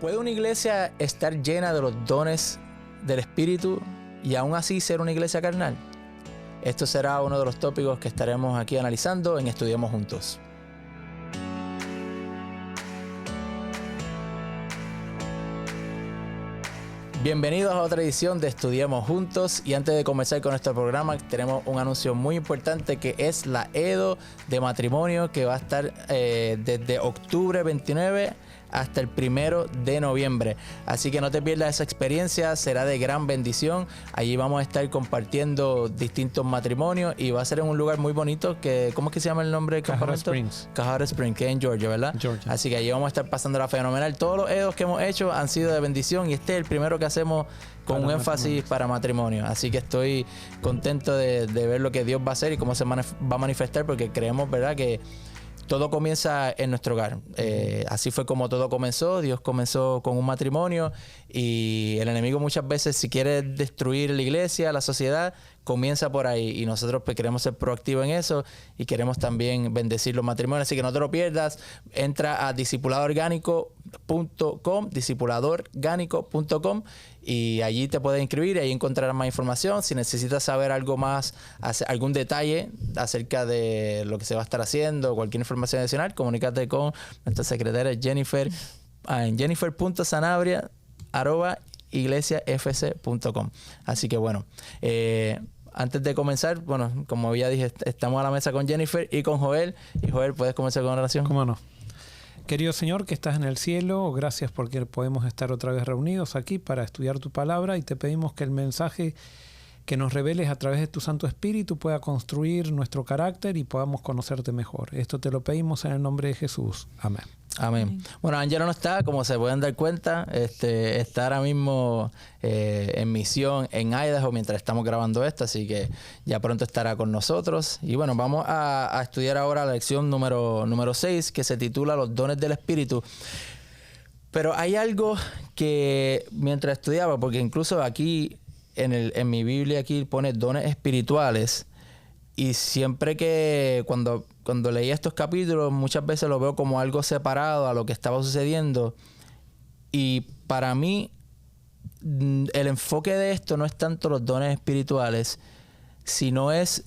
¿Puede una iglesia estar llena de los dones del Espíritu y aún así ser una iglesia carnal? Esto será uno de los tópicos que estaremos aquí analizando en Estudiemos Juntos. Bienvenidos a otra edición de Estudiemos Juntos, y antes de comenzar con nuestro programa tenemos un anuncio muy importante, que es la EDO de matrimonio, que va a estar desde octubre 29 hasta el 1 de noviembre. Así que no te pierdas esa experiencia, será de gran bendición. Allí vamos a estar compartiendo distintos matrimonios y va a ser en un lugar muy bonito que, ¿cómo es que se llama el nombre del campamento? Cajara Springs, que es en Georgia, ¿verdad? Georgia. Así que allí vamos a estar pasándola fenomenal. Todos los EDOs que hemos hecho han sido de bendición y este es el primero que hacemos con un énfasis para matrimonio. Así que estoy contento de ver lo que Dios va a hacer y cómo se va a manifestar, porque creemos, ¿verdad?, que todo comienza en nuestro hogar. Así fue como todo comenzó. Dios comenzó con un matrimonio, y el enemigo muchas veces, si quiere destruir la iglesia, la sociedad, comienza por ahí. Y nosotros pues queremos ser proactivos en eso y queremos también bendecir los matrimonios. Así que no te lo pierdas. Entra a discipuladorgánico.com y allí te puedes inscribir y ahí encontrarás más información. Si necesitas saber algo más, algún detalle acerca de lo que se va a estar haciendo, cualquier información adicional, comunícate con nuestra secretaria Jennifer en jennifer.sanabria@iglesiafc.com. Así que bueno, antes de comenzar, bueno, como ya dije, estamos a la mesa con Jennifer y con Joel. Y Joel, ¿puedes comenzar con una oración? ¿Cómo no? Querido Señor que estás en el cielo, gracias porque podemos estar otra vez reunidos aquí para estudiar tu palabra, y te pedimos que el mensaje que nos reveles a través de tu Santo Espíritu pueda construir nuestro carácter y podamos conocerte mejor. Esto te lo pedimos en el nombre de Jesús. Amén. Amén. Bueno, Angelo no está, como se pueden dar cuenta, está ahora mismo en misión en Idaho mientras estamos grabando esto, así que ya pronto estará con nosotros. Y bueno, vamos a estudiar ahora la lección número 6, que se titula Los dones del Espíritu. Pero hay algo que mientras estudiaba, porque incluso aquí en mi Biblia aquí pone dones espirituales, y siempre que cuando leía estos capítulos muchas veces lo veo como algo separado a lo que estaba sucediendo, y para mí el enfoque de esto no es tanto los dones espirituales, sino es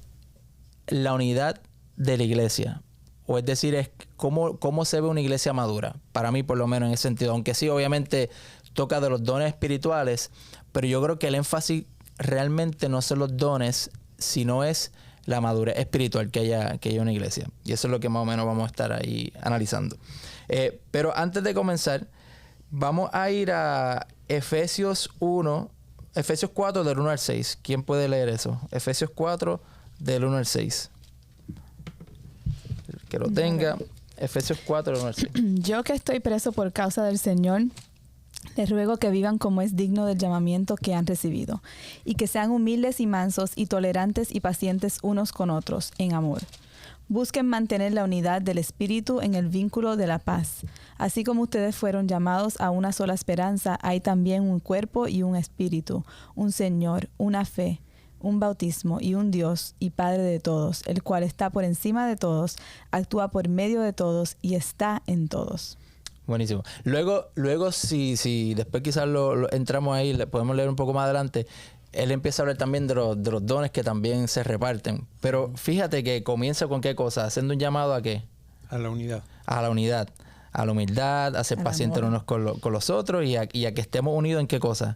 la unidad de la iglesia, o es decir, es cómo se ve una iglesia madura, para mí por lo menos en ese sentido, aunque sí obviamente toca de los dones espirituales, pero yo creo que el énfasis realmente no son los dones, sino es la madurez espiritual que haya una iglesia. Y eso es lo que más o menos vamos a estar ahí analizando. Pero antes de comenzar, vamos a ir a Efesios 4 del 1 al 6. ¿Quién puede leer eso? Efesios 4 del 1 al 6. El que lo tenga. Efesios 4 del 1 al 6. Yo, que estoy preso por causa del Señor, les ruego que vivan como es digno del llamamiento que han recibido, y que sean humildes y mansos y tolerantes y pacientes unos con otros en amor. Busquen mantener la unidad del Espíritu en el vínculo de la paz. Así como ustedes fueron llamados a una sola esperanza, hay también un cuerpo y un espíritu, un Señor, una fe, un bautismo y un Dios y Padre de todos, el cual está por encima de todos, actúa por medio de todos y está en todos. Buenísimo. Luego si después quizás lo entramos ahí, podemos leer un poco más adelante, él empieza a hablar también de los dones que también se reparten. Pero fíjate que comienza con qué cosa, haciendo un llamado a qué. A la unidad. A la unidad, a la humildad, a ser pacientes unos con los otros, y a que estemos unidos en qué cosa.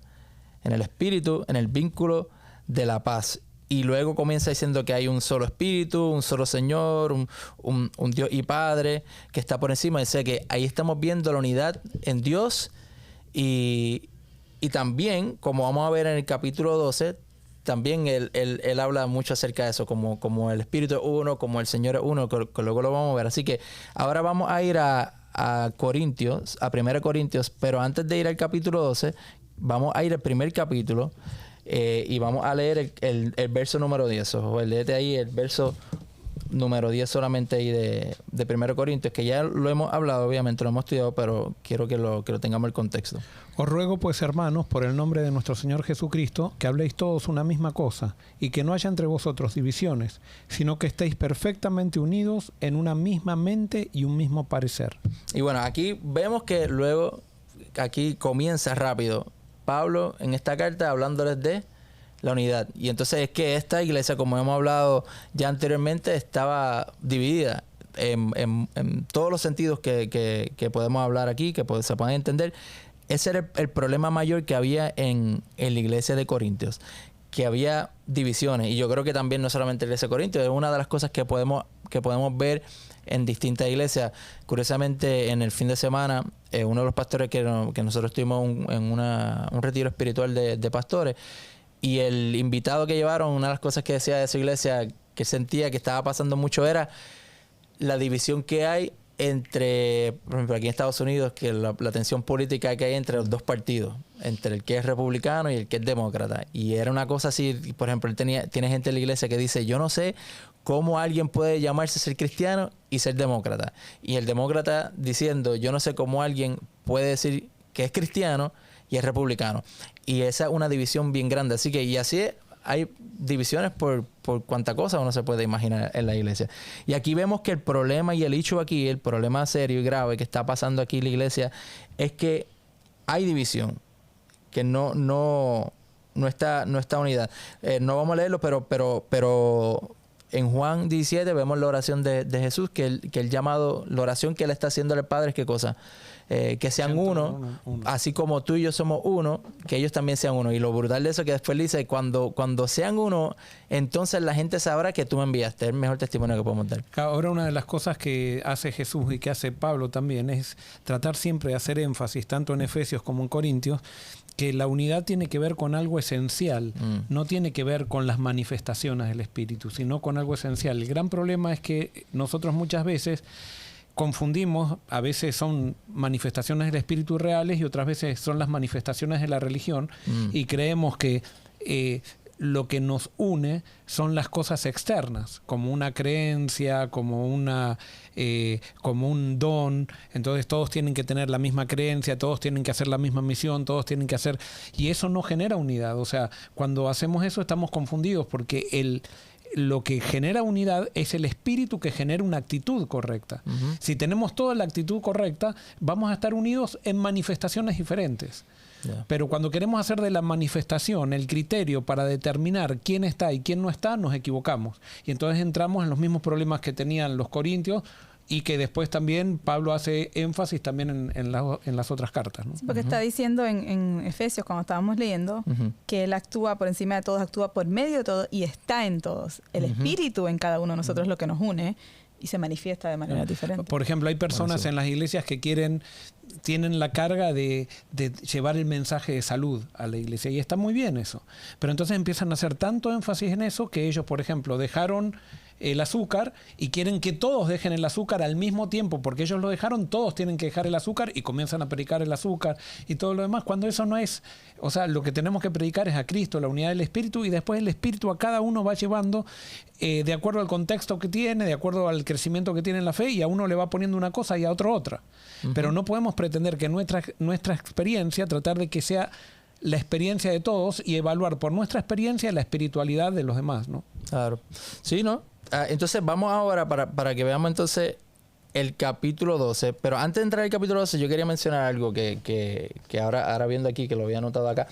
En el espíritu, en el vínculo de la paz. Y luego comienza diciendo que hay un solo espíritu, un solo Señor, un Dios y Padre que está por encima. Dice que ahí estamos viendo la unidad en Dios, y también, como vamos a ver en el capítulo 12, también él habla mucho acerca de eso, como el Espíritu es uno, como el Señor es uno, que luego lo vamos a ver. Así que ahora vamos a ir a Corintios, a 1 Corintios, pero antes de ir al capítulo 12, vamos a ir al primer capítulo. Y vamos a leer el verso número 10. O léete ahí el verso número 10 solamente ahí de 1 Corintios, que ya lo hemos hablado, obviamente lo hemos estudiado, pero quiero que lo tengamos el contexto. Os ruego pues, hermanos, por el nombre de nuestro Señor Jesucristo, que habléis todos una misma cosa, y que no haya entre vosotros divisiones, sino que estéis perfectamente unidos en una misma mente y un mismo parecer. Y bueno, aquí vemos que luego aquí comienza rápido. Pablo en esta carta hablándoles de la unidad. Y entonces es que esta iglesia, como hemos hablado ya anteriormente, estaba dividida en todos los sentidos que podemos hablar aquí, que se pueden entender. Ese era el problema mayor que había en la iglesia de Corintios, que había divisiones. Y yo creo que también no solamente en la iglesia de Corintios, es una de las cosas que podemos ver en distintas iglesias. Curiosamente, en el fin de semana, uno de los pastores que nosotros estuvimos en un retiro espiritual de pastores, y el invitado que llevaron, una de las cosas que decía de esa iglesia que sentía que estaba pasando mucho era la división que hay entre, por ejemplo, aquí en Estados Unidos, que la tensión política que hay entre los dos partidos, entre el que es republicano y el que es demócrata. Y era una cosa así, por ejemplo, tiene gente en la iglesia que dice, yo no sé cómo alguien puede llamarse ser cristiano y ser demócrata. Y el demócrata diciendo, yo no sé cómo alguien puede decir que es cristiano y es republicano. Y esa es una división bien grande. Así que, y así es, hay divisiones por cuánta cosa uno se puede imaginar en la iglesia. Y aquí vemos que el problema y el issue aquí, el problema serio y grave que está pasando aquí en la iglesia, es que hay división, que no está unidad. No vamos a leerlo, pero en Juan 17 vemos la oración de Jesús, que el llamado, la oración que él está haciendo al Padre es ¿qué cosa? Que sean uno, así como tú y yo somos uno, que ellos también sean uno. Y lo brutal de eso que después dice, cuando sean uno, entonces la gente sabrá que tú me enviaste. Es el mejor testimonio que podemos dar. Ahora, una de las cosas que hace Jesús y que hace Pablo también es tratar siempre de hacer énfasis, tanto en Efesios como en Corintios, que la unidad tiene que ver con algo esencial, no tiene que ver con las manifestaciones del Espíritu, sino con algo esencial. El gran problema es que nosotros muchas veces confundimos, a veces son manifestaciones del Espíritu reales y otras veces son las manifestaciones de la religión, y creemos que lo que nos une son las cosas externas, como una creencia, como un don. Entonces todos tienen que tener la misma creencia, todos tienen que hacer la misma misión, todos tienen que hacer... Y eso no genera unidad. O sea, cuando hacemos eso estamos confundidos, porque lo que genera unidad es el espíritu que genera una actitud correcta. Si tenemos toda la actitud correcta, vamos a estar unidos en manifestaciones diferentes. Pero cuando queremos hacer de la manifestación el criterio para determinar quién está y quién no está, nos equivocamos. Y entonces entramos en los mismos problemas que tenían los corintios, y que después también Pablo hace énfasis también en las otras cartas, ¿no? Sí, porque está diciendo en Efesios, cuando estábamos leyendo, que Él actúa por encima de todos, actúa por medio de todos y está en todos. El Espíritu en cada uno de nosotros es lo que nos une y se manifiesta de manera diferente. Por ejemplo, hay personas en las iglesias que tienen la carga de llevar el mensaje de salud a la iglesia, y está muy bien eso. Pero entonces empiezan a hacer tanto énfasis en eso que ellos, por ejemplo, dejaron el azúcar y quieren que todos dejen el azúcar al mismo tiempo, porque ellos lo dejaron, todos tienen que dejar el azúcar, y comienzan a predicar el azúcar y todo lo demás, cuando eso no es. O sea, lo que tenemos que predicar es a Cristo, la unidad del Espíritu, y después el Espíritu a cada uno va llevando de acuerdo al contexto que tiene, de acuerdo al crecimiento que tiene en la fe, y a uno le va poniendo una cosa y a otro otra. Pero no podemos pretender que nuestra experiencia, tratar de que sea la experiencia de todos y evaluar por nuestra experiencia la espiritualidad de los demás, ¿no? Claro. Sí, ¿no? Entonces vamos ahora para que veamos entonces el capítulo 12. Pero antes de entrar al capítulo 12, yo quería mencionar algo que ahora viendo aquí, que lo había anotado acá.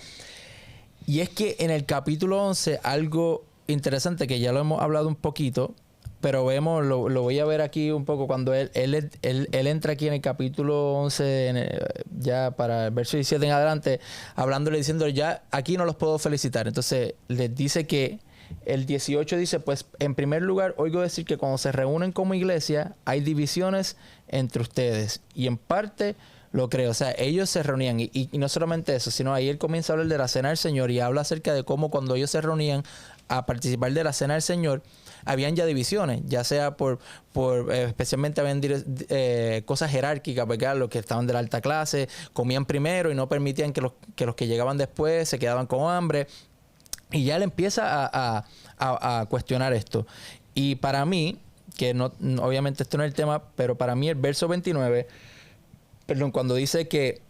Y es que en el capítulo 11, algo interesante que ya lo hemos hablado un poquito, pero vemos, lo voy a ver aquí un poco cuando él entra aquí en el capítulo 11, ya para el verso 17 en adelante, hablándole, diciendo, ya aquí no los puedo felicitar. Entonces les dice que el 18 dice, pues en primer lugar oigo decir que cuando se reúnen como iglesia hay divisiones entre ustedes, y en parte lo creo. O sea, ellos se reunían y no solamente eso, sino ahí él comienza a hablar de la cena del Señor y habla acerca de cómo cuando ellos se reunían a participar de la cena del Señor habían ya divisiones, ya sea por especialmente habían cosas jerárquicas, porque los que estaban de la alta clase comían primero y no permitían que los que llegaban después se quedaban con hambre. Y ya él empieza a cuestionar esto. Y para mí, que no, obviamente esto no es el tema, pero para mí el verso 29, cuando dice que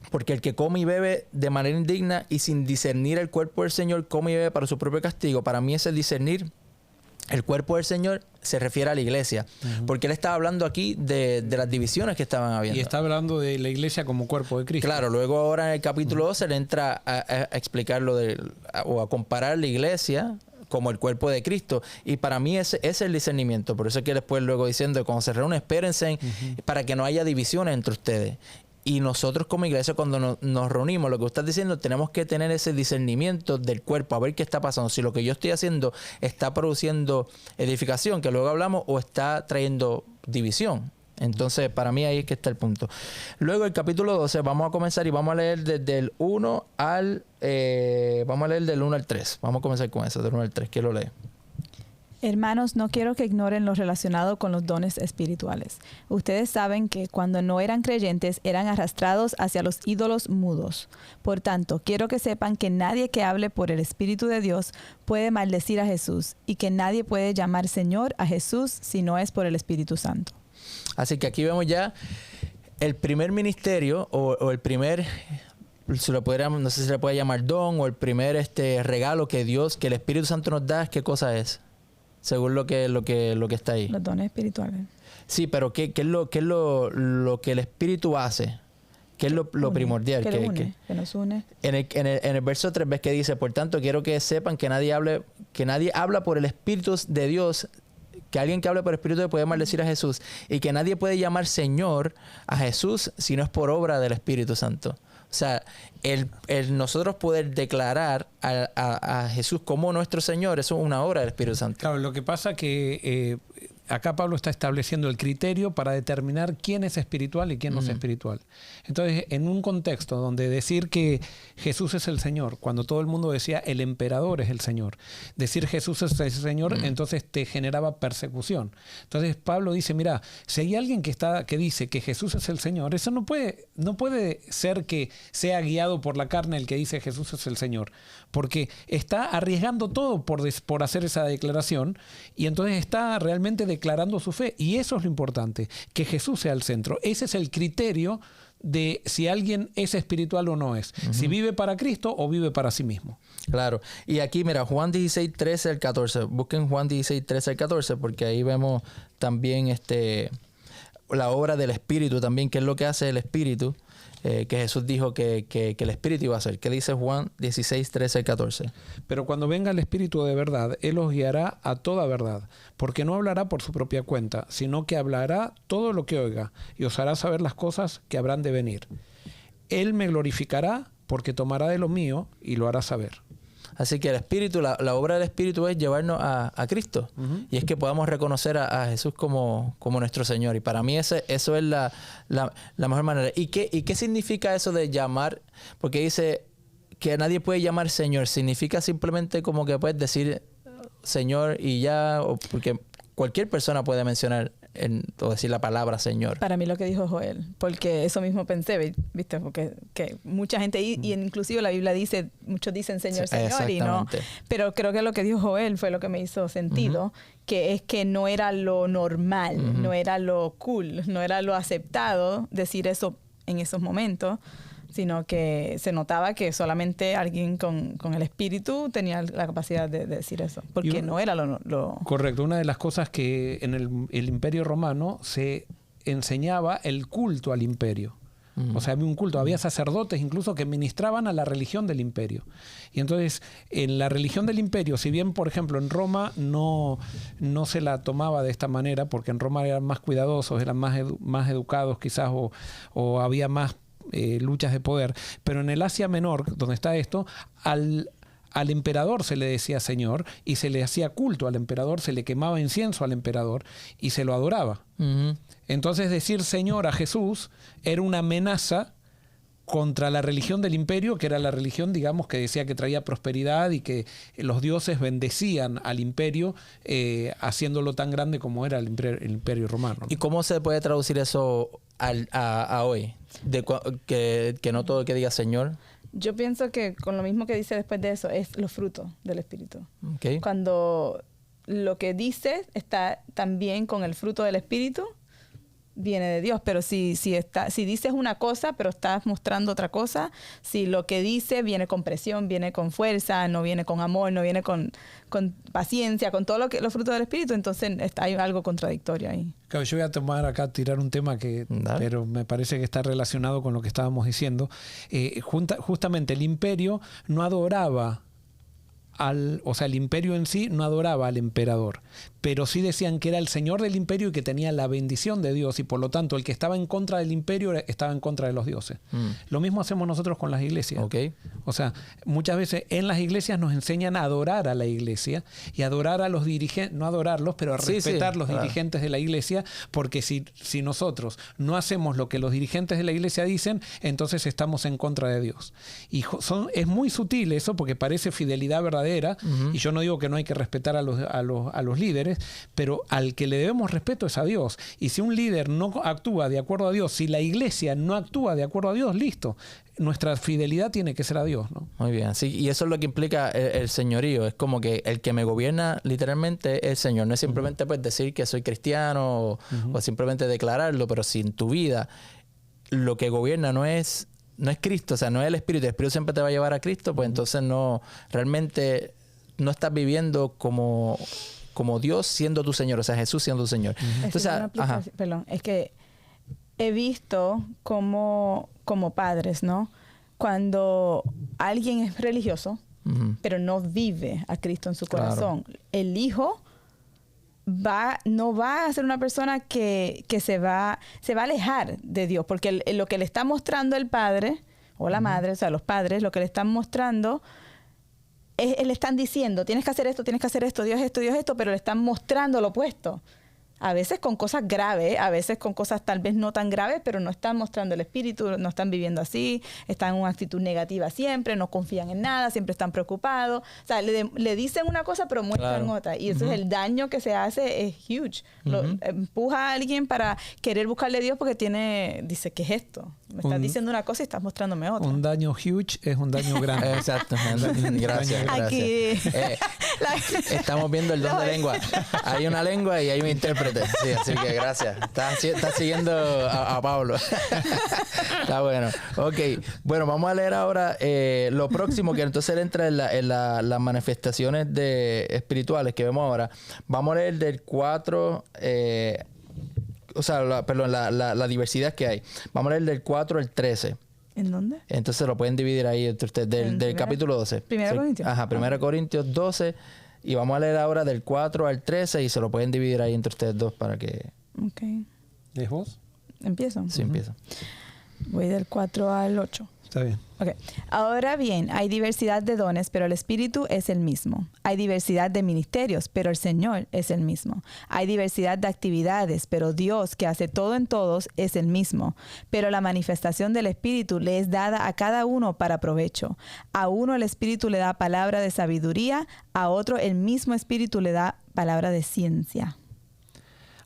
porque el que come y bebe de manera indigna y sin discernir el cuerpo del Señor, come y bebe para su propio castigo, para mí ese discernir el cuerpo del Señor se refiere a la iglesia. Porque él estaba hablando aquí de las divisiones que estaban habiendo. Y está hablando de la iglesia como cuerpo de Cristo. Claro, luego ahora en el capítulo 12 le entra a explicar o a comparar la iglesia como el cuerpo de Cristo. Y para mí ese es el discernimiento. Por eso es que después luego diciendo, cuando se reúnen, espérense para que no haya divisiones entre ustedes. Y nosotros como iglesia, cuando nos reunimos, lo que usted está diciendo, tenemos que tener ese discernimiento del cuerpo, a ver qué está pasando. Si lo que yo estoy haciendo está produciendo edificación, que luego hablamos, o está trayendo división. Entonces, para mí ahí es que está el punto. Luego, el capítulo 12, vamos a comenzar y vamos a leer desde el 1 al... vamos a leer del 1 al 3. Vamos a comenzar con eso, del 1 al 3. ¿Quién lo lee? Hermanos, no quiero que ignoren lo relacionado con los dones espirituales. Ustedes saben que cuando no eran creyentes eran arrastrados hacia los ídolos mudos. Por tanto, quiero que sepan que nadie que hable por el Espíritu de Dios puede maldecir a Jesús y que nadie puede llamar Señor a Jesús si no es por el Espíritu Santo. Así que aquí vemos ya el primer ministerio o el primer... no sé si se le puede llamar don o el primer regalo que el Espíritu Santo nos da. ¿Qué cosa es? Según lo que está ahí. Los dones espirituales. Sí, pero ¿qué es lo que el Espíritu hace? ¿Qué es lo primordial? Que nos une. En el verso 3 ves que dice, por tanto, quiero que sepan que nadie habla por el Espíritu de Dios, que alguien que hable por el Espíritu de Dios puede maldecir a Jesús, y que nadie puede llamar Señor a Jesús si no es por obra del Espíritu Santo. O sea, el nosotros poder declarar a Jesús como nuestro Señor, eso es una obra del Espíritu Santo. Claro, lo que pasa que acá Pablo está estableciendo el criterio para determinar quién es espiritual y quién no es espiritual. Entonces, en un contexto donde decir que Jesús es el Señor, cuando todo el mundo decía el emperador es el Señor, decir Jesús es el Señor, entonces te generaba persecución. Entonces Pablo dice, mira, si hay alguien que dice que Jesús es el Señor, eso no puede ser que sea guiado por la carne el que dice Jesús es el Señor, porque está arriesgando todo por hacer esa declaración, y entonces está realmente declarando su fe, y eso es lo importante, que Jesús sea el centro. Ese es el criterio de si alguien es espiritual o no es, si vive para Cristo o vive para sí mismo. Claro, y aquí mira, Juan 16, 13 al 14, busquen Juan 16, 13 al 14, porque ahí vemos también la obra del Espíritu también, qué es lo que hace el Espíritu, que Jesús dijo que el Espíritu iba a hacer. ¿Qué dice Juan 16, 13 al 14? Pero cuando venga el Espíritu de verdad, Él os guiará a toda verdad, porque no hablará por su propia cuenta, sino que hablará todo lo que oiga, y os hará saber las cosas que habrán de venir. Él me glorificará, porque tomará de lo mío y lo hará saber. Así que el Espíritu, la obra del Espíritu es llevarnos a Cristo. Y es que podamos reconocer a Jesús como nuestro Señor. Y para mí eso es la mejor manera. ¿Y qué significa eso de llamar? Porque dice que nadie puede llamar Señor. ¿Significa simplemente como que puedes decir Señor y ya? O porque cualquier persona puede mencionar o decir la palabra Señor. Para mí lo que dijo Joel, porque eso mismo pensé, ¿viste? Porque que mucha gente, y inclusive la Biblia dice, muchos dicen Señor, Señor, y no. Pero creo que lo que dijo Joel fue lo que me hizo sentido, que es que no era lo normal, no era lo cool, no era lo aceptado decir eso en esos momentos, sino que se notaba que solamente alguien con el Espíritu tenía la capacidad de decir eso, porque no era lo... Correcto, una de las cosas que en el Imperio Romano se enseñaba el culto al imperio. O sea, había un culto, había sacerdotes incluso que ministraban a la religión del imperio. Y entonces, en la religión del imperio, si bien, por ejemplo, en Roma no se la tomaba de esta manera, porque en Roma eran más cuidadosos, eran más educados quizás, o había más luchas de poder, pero en el Asia Menor, donde está esto, al emperador se le decía Señor y se le hacía culto al emperador, se le quemaba incienso al emperador y se lo adoraba. Entonces decir Señor a Jesús era una amenaza contra la religión del imperio, que era la religión, digamos, que decía que traía prosperidad y que los dioses bendecían al imperio, haciéndolo tan grande como era el imperio romano. ¿Y cómo se puede traducir eso a hoy? Que no todo que diga Señor. Yo pienso que con lo mismo que dice después de eso, es los frutos del Espíritu. Okay. Cuando lo que dice está también con el fruto del Espíritu, viene de Dios. Pero si dices una cosa, pero estás mostrando otra cosa, si lo que dice viene con presión, viene con fuerza, no viene con amor, no viene con paciencia, con todo los frutos del Espíritu, entonces hay algo contradictorio ahí. Claro, yo voy a tomar acá, tirar un tema pero me parece que está relacionado con lo que estábamos diciendo. Justamente el imperio no adoraba el imperio en sí no adoraba al emperador, pero sí decían que era el señor del imperio y que tenía la bendición de Dios, y por lo tanto el que estaba en contra del imperio estaba en contra de los dioses. Lo mismo hacemos nosotros con las iglesias. Okay. O sea, muchas veces en las iglesias nos enseñan a adorar a la iglesia y adorar a los dirigentes, no adorarlos, pero a respetar los dirigentes de la iglesia, porque si nosotros no hacemos lo que los dirigentes de la iglesia dicen, entonces estamos en contra de Dios. Y es muy sutil eso, porque parece fidelidad verdadera. Y yo no digo que no hay que respetar a los líderes, pero al que le debemos respeto es a Dios. Y si un líder no actúa de acuerdo a Dios, si la iglesia no actúa de acuerdo a Dios, listo. Nuestra fidelidad tiene que ser a Dios, ¿no? Muy bien, sí, y eso es lo que implica el señorío. Es como que el que me gobierna literalmente es el Señor. No es simplemente pues decir que soy cristiano o simplemente declararlo, pero si en tu vida lo que gobierna no es Cristo, o sea, no es el Espíritu siempre te va a llevar a Cristo, pues entonces realmente no estás viviendo como Dios siendo tu Señor, o sea, Jesús siendo tu Señor. Entonces, perdón, es que he visto como padres, ¿no? Cuando alguien es religioso, pero no vive a Cristo en su corazón, el hijo no va a ser una persona que se va a alejar de Dios, porque lo que le está mostrando el padre o la madre, o sea, los padres, lo que le están mostrando le están diciendo, tienes que hacer esto, Dios esto, pero le están mostrando lo opuesto. A veces con cosas graves, a veces con cosas tal vez no tan graves, pero no están mostrando el espíritu, no están viviendo así, están en una actitud negativa siempre, no confían en nada, siempre están preocupados. O sea, le dicen una cosa pero muestran otra. Y eso es el daño que se hace, es huge. Empuja a alguien para querer buscarle a Dios porque dice, ¿qué es esto? Me estás diciendo una cosa y estás mostrándome otra. Un daño huge es un daño grande. Exacto. Gracias. Aquí estamos viendo el don de lengua. Hay una lengua y hay un intérprete. Sí, así que gracias. Estás siguiendo a Pablo. Está bueno. Ok. Bueno, vamos a leer ahora lo próximo, que entonces entra en las manifestaciones espirituales que vemos ahora. Vamos a leer del 4... la diversidad que hay. Vamos a leer del 4 al 13. ¿En dónde? Entonces lo pueden dividir ahí entre ustedes. Del capítulo 12. ¿Primera Corintios? Ajá, 1 Corintios 12. Y vamos a leer ahora del 4 al 13 y se lo pueden dividir ahí entre ustedes dos para que... Ok. ¿Es vos? ¿Empiezo? Sí, empiezo. Voy del 4 al 8. Está bien. Okay. Ahora bien, hay diversidad de dones, pero el Espíritu es el mismo. Hay diversidad de ministerios, pero el Señor es el mismo. Hay diversidad de actividades, pero Dios, que hace todo en todos, es el mismo. Pero la manifestación del Espíritu le es dada a cada uno para provecho. A uno el Espíritu le da palabra de sabiduría, a otro el mismo Espíritu le da palabra de ciencia.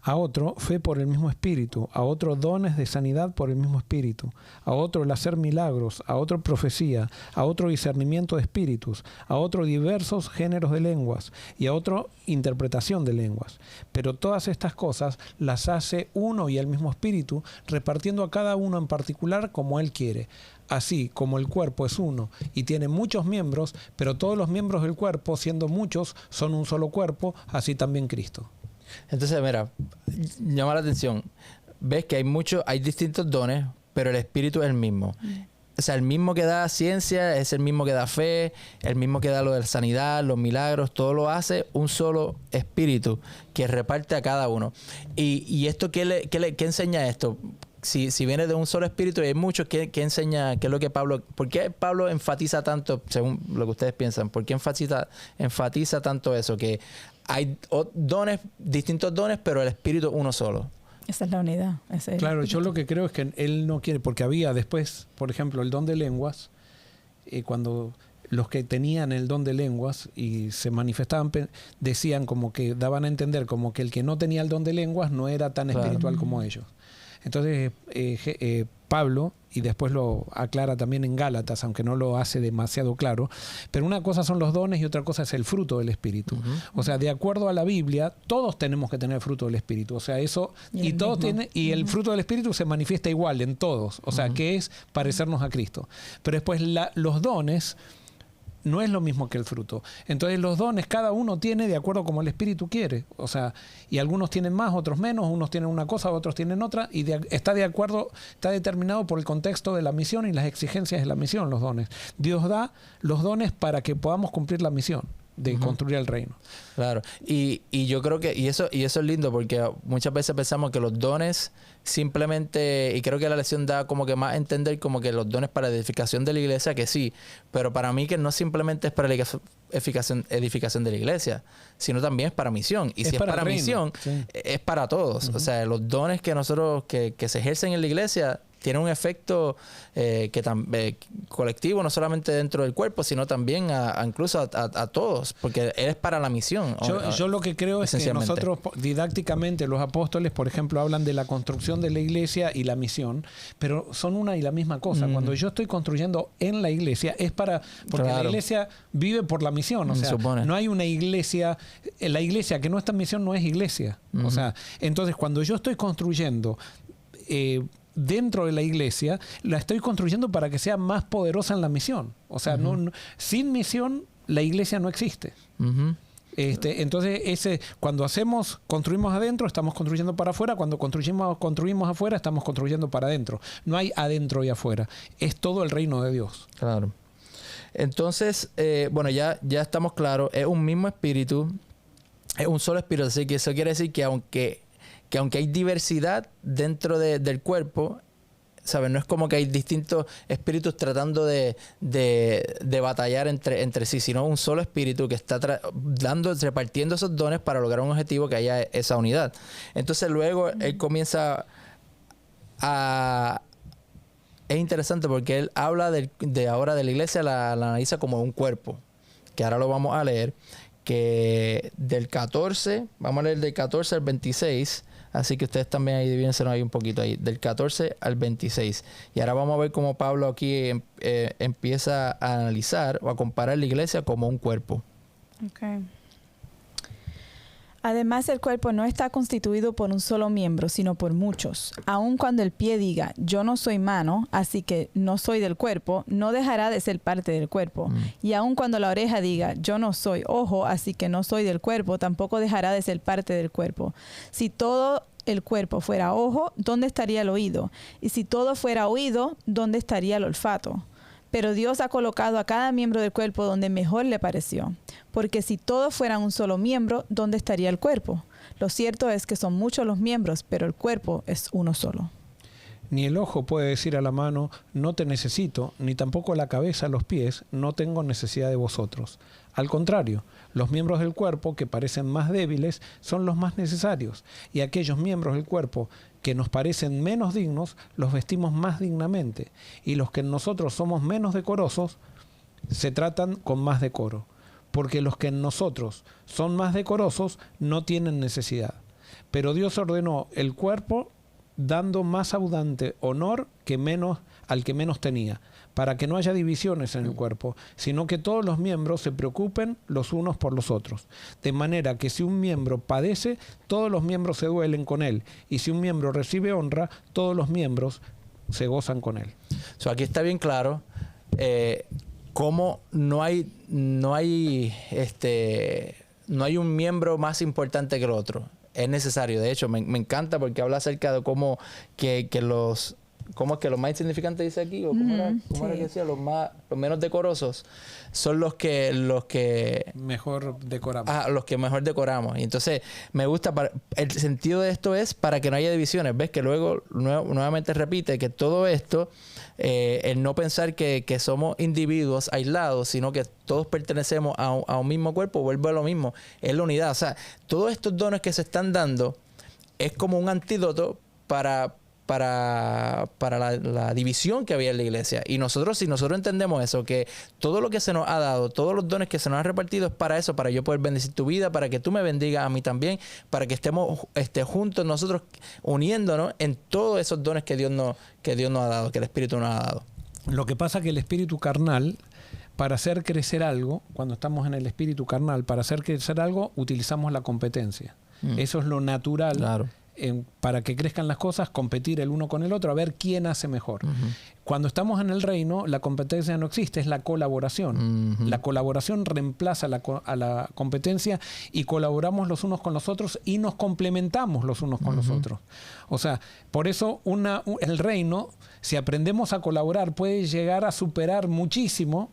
A otro fe por el mismo Espíritu, a otro dones de sanidad por el mismo Espíritu, a otro el hacer milagros, a otro profecía, a otro discernimiento de espíritus, a otro diversos géneros de lenguas y a otro interpretación de lenguas. Pero todas estas cosas las hace uno y el mismo Espíritu, repartiendo a cada uno en particular como Él quiere. Así como el cuerpo es uno y tiene muchos miembros, pero todos los miembros del cuerpo, siendo muchos, son un solo cuerpo, así también Cristo. Entonces, mira, llama la atención. Ves que hay distintos dones, pero el Espíritu es el mismo. O sea, el mismo que da ciencia es el mismo que da fe, el mismo que da lo de la sanidad, los milagros, todo lo hace un solo Espíritu que reparte a cada uno. ¿Y esto qué enseña esto? Si viene de un solo Espíritu y hay muchos, ¿qué enseña? ¿Qué es lo que por qué Pablo enfatiza tanto, según lo que ustedes piensan? ¿Por qué enfatiza tanto eso? Que hay distintos dones, pero el Espíritu uno solo. Esa es la unidad. Claro, yo lo que creo es que él no quiere, porque había después, por ejemplo, el don de lenguas, cuando los que tenían el don de lenguas y se manifestaban, decían como que daban a entender como que el que no tenía el don de lenguas no era tan espiritual como ellos. Entonces, Pablo, y después lo aclara también en Gálatas, aunque no lo hace demasiado claro, pero una cosa son los dones y otra cosa es el fruto del Espíritu. O sea, de acuerdo a la Biblia, todos tenemos que tener fruto del Espíritu. O sea, eso, y todos tienen, y el fruto del Espíritu se manifiesta igual en todos. O sea, que es parecernos a Cristo. Pero después los dones no es lo mismo que el fruto. Entonces los dones cada uno tiene de acuerdo como el Espíritu quiere. O sea, y algunos tienen más, otros menos, unos tienen una cosa, otros tienen otra, y está de acuerdo, está determinado por el contexto de la misión y las exigencias de la misión, los dones. Dios da los dones para que podamos cumplir la misión de construir el reino. Claro, y yo creo que, y eso es lindo, porque muchas veces pensamos que los dones simplemente, y creo que la lección da como que más a entender como que los dones para edificación de la iglesia, que sí, pero para mí que no simplemente es para la edificación de la iglesia, sino también es para misión. Y si es para misión, es para todos. O sea, los dones que nosotros, que se ejercen en la iglesia, tiene un efecto colectivo, no solamente dentro del cuerpo, sino también incluso a todos, porque es para la misión. Yo lo que creo es que nosotros didácticamente, los apóstoles, por ejemplo, hablan de la construcción de la iglesia y la misión, pero son una y la misma cosa. Cuando yo estoy construyendo en la iglesia, es porque la iglesia vive por la misión. O sea, no hay una iglesia, la iglesia que no está en misión no es iglesia. O sea, entonces cuando yo estoy construyendo dentro de la iglesia, la estoy construyendo para que sea más poderosa en la misión. O sea, sin misión, la iglesia no existe. Entonces, cuando construimos adentro, estamos construyendo para afuera. Cuando construimos afuera, estamos construyendo para adentro. No hay adentro y afuera. Es todo el reino de Dios. Claro. Entonces, bueno, ya estamos claros. Es un mismo espíritu. Es un solo espíritu. Así que eso quiere decir que aunque hay diversidad dentro del cuerpo, ¿sabes? No es como que hay distintos espíritus tratando de batallar entre sí, sino un solo espíritu que está repartiendo esos dones para lograr un objetivo, que haya esa unidad. Entonces luego él comienza es interesante porque él habla ahora de la iglesia, la analiza como un cuerpo, que ahora lo vamos a leer, que vamos a leer del 14 al 26. Así que ustedes también ahí divídenselo ahí un poquito ahí, del 14 al 26. Y ahora vamos a ver cómo Pablo aquí empieza a analizar o a comparar la iglesia como un cuerpo. Okay. Además, el cuerpo no está constituido por un solo miembro, sino por muchos. Aun cuando el pie diga, yo no soy mano, así que no soy del cuerpo, no dejará de ser parte del cuerpo. Y aun cuando la oreja diga, yo no soy ojo, así que no soy del cuerpo, tampoco dejará de ser parte del cuerpo. Si todo el cuerpo fuera ojo, ¿dónde estaría el oído? Y si todo fuera oído, ¿dónde estaría el olfato? Pero Dios ha colocado a cada miembro del cuerpo donde mejor le pareció. Porque si todos fueran un solo miembro, ¿dónde estaría el cuerpo? Lo cierto es que son muchos los miembros, pero el cuerpo es uno solo. Ni el ojo puede decir a la mano, no te necesito, ni tampoco la cabeza a los pies, no tengo necesidad de vosotros. Al contrario, los miembros del cuerpo que parecen más débiles son los más necesarios, y aquellos miembros del cuerpo que nos parecen menos dignos, los vestimos más dignamente, y los que en nosotros somos menos decorosos, se tratan con más decoro, porque los que en nosotros son más decorosos no tienen necesidad. Pero Dios ordenó el cuerpo dando más abundante honor al que menos tenía, para que no haya divisiones en el cuerpo, sino que todos los miembros se preocupen los unos por los otros. De manera que si un miembro padece, todos los miembros se duelen con él, y si un miembro recibe honra, todos los miembros se gozan con él. Aquí está bien claro cómo no hay un miembro más importante que el otro. Es necesario. De hecho, me encanta porque habla acerca de cómo es que los más insignificantes, dice aquí, o cómo era que decía, los menos decorosos son los que mejor decoramos. Los que mejor decoramos. Y entonces me gusta, el sentido de esto es para que no haya divisiones. Ves que luego nuevamente repite que todo esto, el no pensar que somos individuos aislados, sino que todos pertenecemos a un mismo cuerpo, vuelve a lo mismo, es la unidad. O sea, todos estos dones que se están dando es como un antídoto para para la división que había en la iglesia. Y nosotros, si nosotros entendemos eso, que todo lo que se nos ha dado, todos los dones que se nos han repartido es para eso, para yo poder bendecir tu vida, para que tú me bendigas a mí también, para que estemos juntos nosotros uniéndonos en todos esos dones que Dios nos ha dado, que el Espíritu nos ha dado. Lo que pasa es que el espíritu carnal, para hacer crecer algo, cuando estamos en el espíritu carnal, para hacer crecer algo, utilizamos la competencia. Eso es lo natural. Claro. Para que crezcan las cosas, competir el uno con el otro, a ver quién hace mejor. Cuando estamos en el reino, la competencia no existe, es la colaboración. La colaboración reemplaza a la competencia y colaboramos los unos con los otros y nos complementamos los unos con los otros. O sea, por eso el reino, si aprendemos a colaborar, puede llegar a superar muchísimo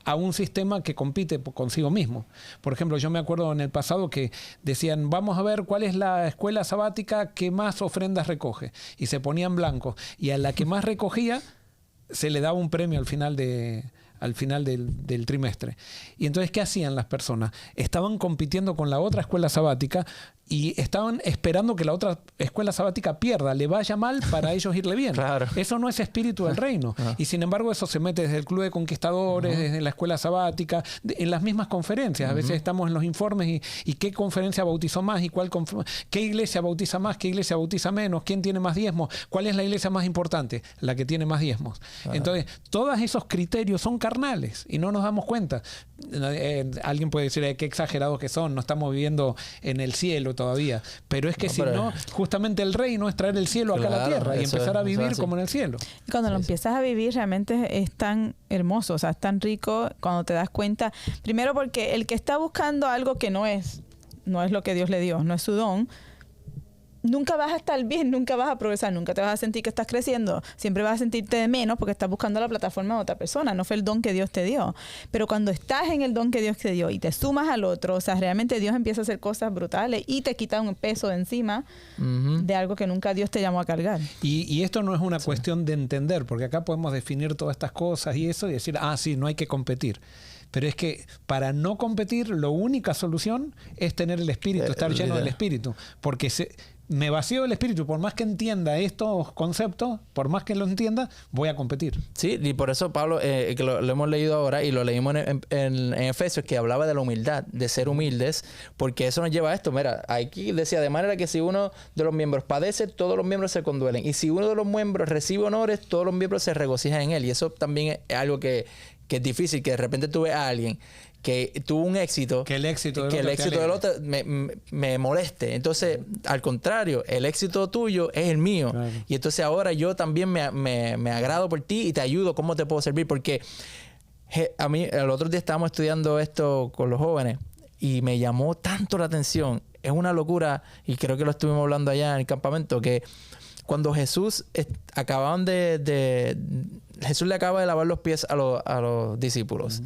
a un sistema que compite consigo mismo. Por ejemplo, yo me acuerdo en el pasado que decían, vamos a ver cuál es la escuela sabática que más ofrendas recoge. Y se ponían blancos. Y a la que más recogía, se le daba un premio al final del trimestre. Y entonces, ¿qué hacían las personas? Estaban compitiendo con la otra escuela sabática y estaban esperando que la otra escuela sabática pierda, le vaya mal para ellos irle bien. Claro. Eso no es espíritu del reino. Y sin embargo, eso se mete desde el Club de Conquistadores, desde la escuela sabática, en las mismas conferencias. A veces estamos en los informes y qué conferencia bautizó más y qué iglesia bautiza más, qué iglesia bautiza menos, quién tiene más diezmos, cuál es la iglesia más importante, la que tiene más diezmos. Entonces, todos esos criterios son carnales y no nos damos cuenta. Alguien puede decir, qué exagerados que son, no estamos viviendo en el cielo todavía, pero es que no, justamente el reino es traer el cielo acá a la tierra y empezar a vivir como en el cielo. Y cuando lo empiezas a vivir realmente es tan hermoso, o sea, es tan rico cuando te das cuenta, primero porque el que está buscando algo que no es lo que Dios le dio, no es su don, nunca vas a estar bien, nunca vas a progresar, nunca te vas a sentir que estás creciendo, siempre vas a sentirte de menos porque estás buscando la plataforma de otra persona, no fue el don que Dios te dio. Pero cuando estás en el don que Dios te dio y te sumas al otro, o sea, realmente Dios empieza a hacer cosas brutales y te quita un peso de encima de algo que nunca Dios te llamó a cargar. Y esto no es una cuestión de entender, porque acá podemos definir todas estas cosas y eso y decir, sí, no hay que competir. Pero es que para no competir, la única solución es tener el Espíritu, estar lleno del Espíritu. Porque me vacío del Espíritu, por más que entienda estos conceptos, por más que lo entienda, voy a competir. Sí, y por eso Pablo, que lo hemos leído ahora y lo leímos en Efesios, que hablaba de la humildad, de ser humildes, porque eso nos lleva a esto. Mira, aquí decía, de manera que si uno de los miembros padece, todos los miembros se conduelen. Y si uno de los miembros recibe honores, todos los miembros se regocijan en él. Y eso también es algo que es difícil, que de repente tú ves a alguien que tuvo un éxito, que el éxito del otro me moleste. Entonces, al contrario, el éxito tuyo es el mío. Claro. Y entonces ahora yo también me agrado por ti y te ayudo. ¿Cómo te puedo servir? Porque a mí, el otro día estábamos estudiando esto con los jóvenes y me llamó tanto la atención. Es una locura, y creo que lo estuvimos hablando allá en el campamento, que cuando Jesús Jesús le acaba de lavar los pies a los discípulos.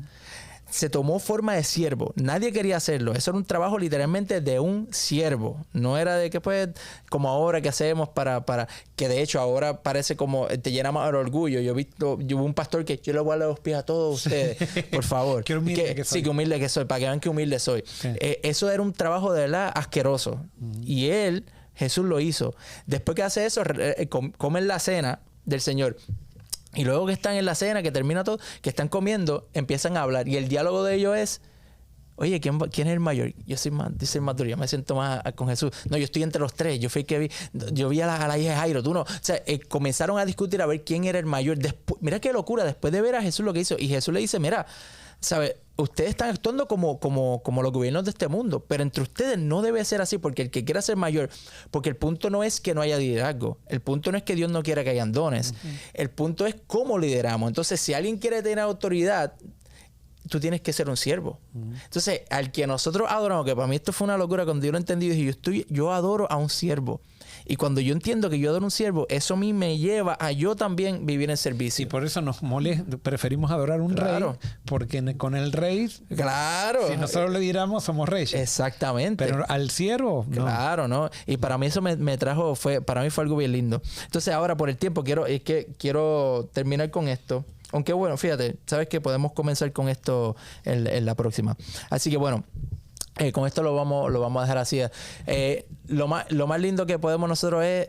Se tomó forma de siervo. Nadie quería hacerlo. Eso era un trabajo literalmente de un siervo. No era de que pues, como ahora que hacemos para que de hecho ahora parece como te llena más el orgullo. Yo vi un pastor que yo le voy a lavar los pies a todos ustedes, por favor. Qué humilde que soy. Sí, qué humilde que soy, para que vean qué humilde soy. Sí. Eso era un trabajo de verdad asqueroso. Y Jesús lo hizo. Después que hace eso, comen la cena del Señor. Y luego que están en la cena, que termina todo, que están comiendo, empiezan a hablar. Y el diálogo de ellos es, oye, ¿quién es el mayor? Yo soy más duro, yo me siento más con Jesús. No, yo estoy entre los tres. Yo vi a la hija de Jairo, tú no. O sea, comenzaron a discutir a ver quién era el mayor. Mira qué locura, después de ver a Jesús lo que hizo. Y Jesús le dice, mira, ¿sabes? Ustedes están actuando como los gobiernos de este mundo, pero entre ustedes no debe ser así, porque el que quiera ser mayor, porque el punto no es que no haya liderazgo, el punto no es que Dios no quiera que hayan dones, el punto es cómo lideramos. Entonces, si alguien quiere tener autoridad, tú tienes que ser un siervo. Entonces, al que nosotros adoramos, que para mí esto fue una locura cuando yo lo entendí, dije, yo adoro a un siervo. Y cuando yo entiendo que yo adoro a un siervo, eso a mí me lleva a yo también vivir en servicio. Y por eso nos preferimos adorar a un rey, porque con el rey, si nosotros le diéramos, somos reyes. Exactamente. Pero al siervo, no. Claro, ¿no? Y para mí eso me trajo, para mí fue algo bien lindo. Entonces ahora por el tiempo quiero terminar con esto. Aunque bueno, fíjate, sabes que podemos comenzar con esto en la próxima. Así que bueno, con esto lo vamos a dejar así. Lo más lindo que podemos nosotros es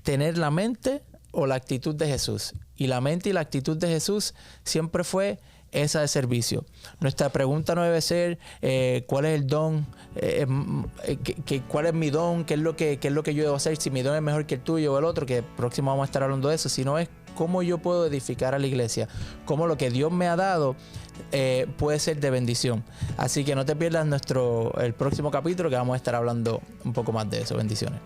tener la mente o la actitud de Jesús. Y la mente y la actitud de Jesús siempre fue esa de servicio. Nuestra pregunta no debe ser cuál es el don, cuál es mi don, qué es lo que yo debo hacer, si mi don es mejor que el tuyo o el otro, que próximo vamos a estar hablando de eso, sino es cómo yo puedo edificar a la iglesia, cómo lo que Dios me ha dado puede ser de bendición. Así que no te pierdas el próximo capítulo, que vamos a estar hablando un poco más de eso. Bendiciones.